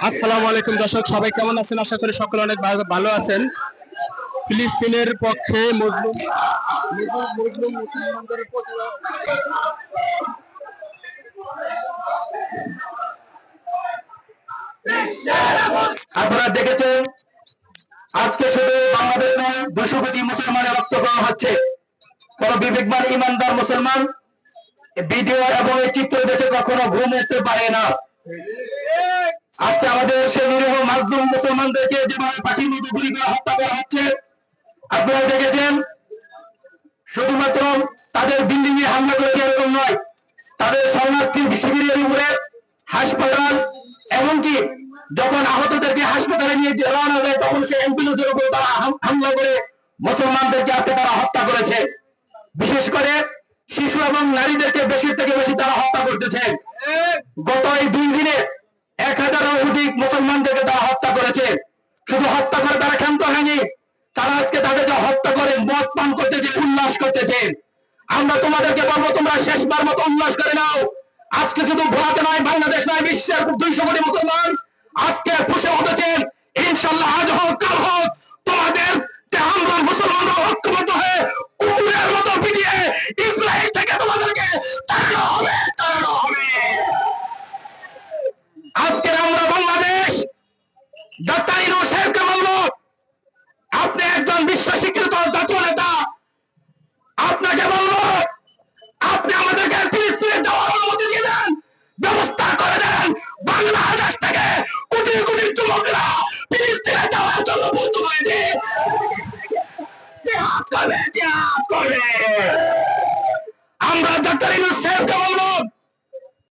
আসসালামু আলাইকুম দর্শক, সবাই কেমন আছেন? আশা করি সকলে অনেক ভালো আছেন। ফিলিস্তিনের পক্ষে মজলুম মজলুম মুসলমানদের প্রতিবাদ। আপনারা দেখেছেন আজকে শুধু বাংলাদেশ নয় 200 কোটি মুসলমানের রক্ত খাওয়া হচ্ছে। কোন বিবেকবান ইমানদার মুসলমান ভিডিও এবং এই চিত্র দেখে কখনো ঘুমোতে পারে না। আজকে আমাদের সেই নিরীহ মাজলুম মুসলমানদেরকে যেভাবে পাখির মতো গুলি করে হত্যা করা হচ্ছে আপনারা দেখেছেন। শুধুমাত্র তাদের বিল্ডিং এ হামলা করেছে এরকম নয়, তাদের শরণার্থী শিবিরের উপরে, হাসপাতাল, এমনকি যখন আহতদেরকে হাসপাতালে নিয়ে রওনা দেয় তখন সেই অ্যাম্বুলেন্সের উপর তারা হামলা করে মুসলমানদেরকে আজকে তারা হত্যা করেছে। বিশেষ করে শিশু এবং নারীদেরকে বেশির থেকে বেশি তারা হত্যা করতেছে। গত এই 2 দিনে 1000-এরও অধিক মুসলমানদেরকে তারা হত্যা করেছে। শুধু হত্যা করে তারা ক্ষান্ত হয়নি, তারা আজকে তাদেরকে হত্যা করে মদ পান করতেছে, উল্লাস করতেছে। আমরা তোমাদেরকে বলবো তোমরা শেষবার মতো উল্লাস করে নাও। আজকে শুধু ভোলাতে নয়, বাংলাদেশ নয়, বিশ্বের 200 কোটি মুসলমান আজকে খুশি হতেছেন। ইনশাল্লাহ আজ হোক কাল হোক তোমাদের আমরা মুসলমানরা ঐক্যবদ্ধ হয়ে কুকুরের মতো পিটিয়ে ইসরায়েল থেকে তোমাদেরকে তাড়ানো হবে, তাড়ানো হবে। আজকের আমরা বাংলাদেশ ডক্টর ইউনূস সাহেবকে বলবো, আপনি একজন বিশ্ব স্বীকৃত জাতীয় নেতা, আপনাকে বলবো আপনি আমাদেরকে ফিলিস্তিনে যাওয়ার অনুমতি দিয়ে দেন, ব্যবস্থা